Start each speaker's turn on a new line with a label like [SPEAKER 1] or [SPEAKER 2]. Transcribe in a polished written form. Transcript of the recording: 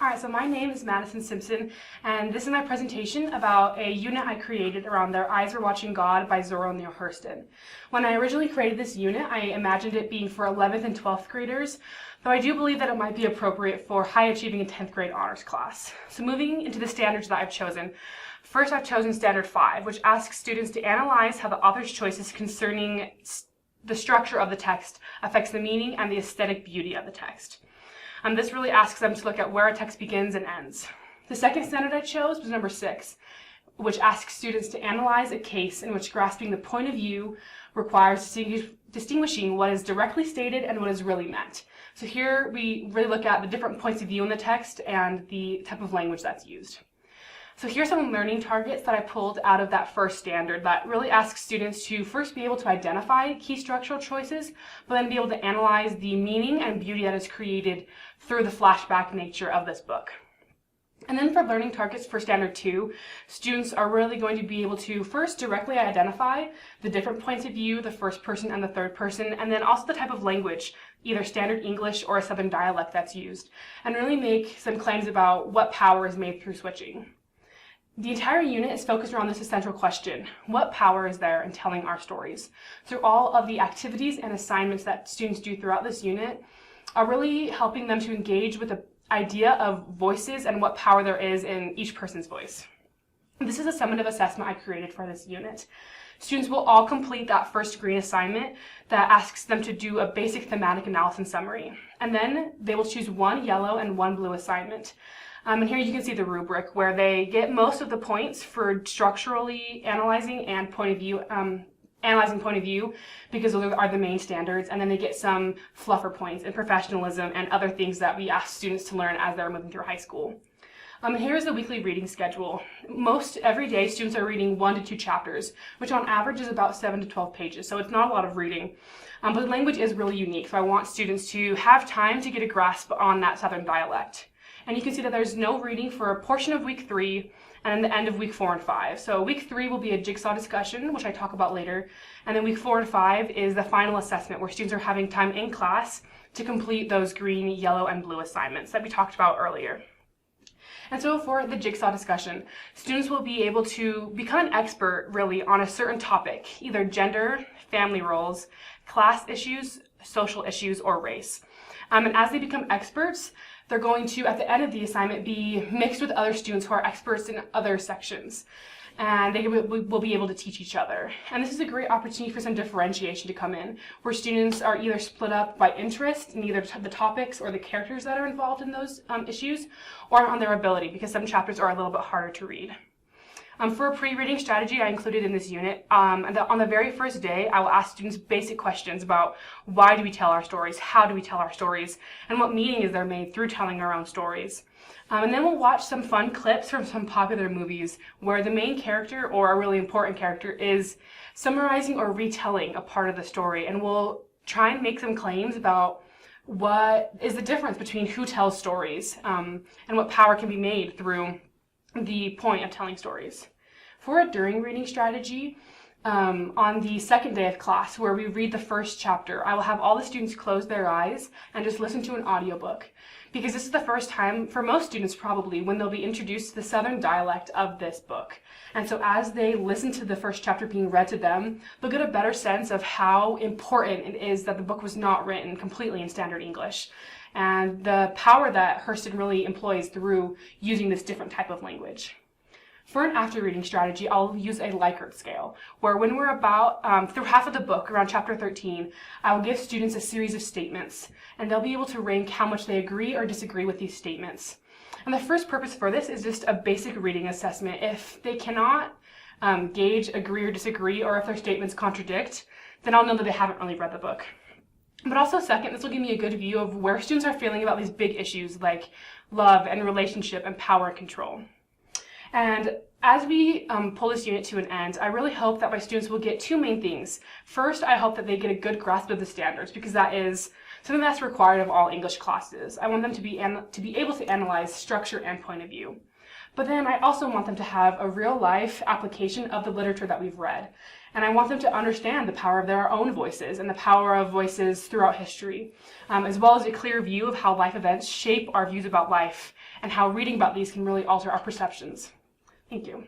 [SPEAKER 1] Alright, so my name is Madison Simpson, and this is my presentation about a unit I created around Their Eyes Were Watching God by Zora and Neale Hurston. When I originally created this unit, I imagined it being for 11th and 12th graders, though I do believe that it might be appropriate for high-achieving and 10th grade honors class. So moving into the standards that I've chosen, first I've chosen Standard 5, which asks students to analyze how the author's choices concerning the structure of the text affects the meaning and the aesthetic beauty of the text. This really asks them to look at where a text begins and ends. The second standard I chose was number 6, which asks students to analyze a case in which grasping the point of view requires distinguishing what is directly stated and what is really meant. So here we really look at the different points of view in the text and the type of language that's used. So here's some learning targets that I pulled out of that first standard that really asks students to first be able to identify key structural choices, but then be able to analyze the meaning and beauty that is created through the flashback nature of this book. And then for learning targets for Standard 2, students are really going to be able to first directly identify the different points of view, the first person and the third person, and then also the type of language, either Standard English or a Southern dialect that's used, and really make some claims about what power is made through switching. The entire unit is focused around this essential question: what power is there in telling our stories? So all of the activities and assignments that students do throughout this unit are really helping them to engage with the idea of voices and what power there is in each person's voice. This is a summative assessment I created for this unit. Students will all complete that first green assignment that asks them to do a basic thematic analysis summary. And then they will choose one yellow and one blue assignment. And here you can see the rubric where they get most of the points for structurally analyzing and analyzing point of view, because those are the main standards, and then they get some fluffer points in professionalism and other things that we ask students to learn as they're moving through high school. And here's the weekly reading schedule. Every day students are reading 1 to 2 chapters, which on average is about 7 to 12 pages, so it's not a lot of reading. But the language is really unique, so I want students to have time to get a grasp on that Southern dialect. And you can see that there's no reading for a portion of week 3 and then the end of week 4 and 5. So week 3 will be a jigsaw discussion, which I talk about later. And then week 4 and 5 is the final assessment, where students are having time in class to complete those green, yellow, and blue assignments that we talked about earlier. And so for the jigsaw discussion, students will be able to become an expert really on a certain topic, either gender, family roles, class issues, social issues, or race. And as they become experts, they're going to, at the end of the assignment, be mixed with other students who are experts in other sections. And they will be able to teach each other. And this is a great opportunity for some differentiation to come in, where students are either split up by interest in either the topics or the characters that are involved in those issues, or on their ability, because some chapters are a little bit harder to read. For a pre-reading strategy I included in this unit, on the very first day, I will ask students basic questions about why do we tell our stories, how do we tell our stories, and what meaning is there made through telling our own stories. And then we'll watch some fun clips from some popular movies where the main character, or a really important character, is summarizing or retelling a part of the story, and we'll try and make some claims about what is the difference between who tells stories, and what power can be made through the point of telling stories. For a during reading strategy, on the second day of class, where we read the first chapter, I will have all the students close their eyes and just listen to an audiobook, because this is the first time, for most students probably, when they'll be introduced to the Southern dialect of this book. And so as they listen to the first chapter being read to them, they'll get a better sense of how important it is that the book was not written completely in Standard English, and the power that Hurston really employs through using this different type of language. For an after-reading strategy, I'll use a Likert scale, where when we're about through half of the book, around chapter 13, I will give students a series of statements, and they'll be able to rank how much they agree or disagree with these statements. And the first purpose for this is just a basic reading assessment. If they cannot gauge, agree, or disagree, or if their statements contradict, then I'll know that they haven't really read the book. But also second, this will give me a good view of where students are feeling about these big issues like love and relationship and power and control. And as we pull this unit to an end, I really hope that my students will get 2 main things. First, I hope that they get a good grasp of the standards, because that is something that's required of all English classes. I want them to be able to analyze structure and point of view. But then I also want them to have a real-life application of the literature that we've read. And I want them to understand the power of their own voices and the power of voices throughout history, as well as a clear view of how life events shape our views about life and how reading about these can really alter our perceptions. Thank you.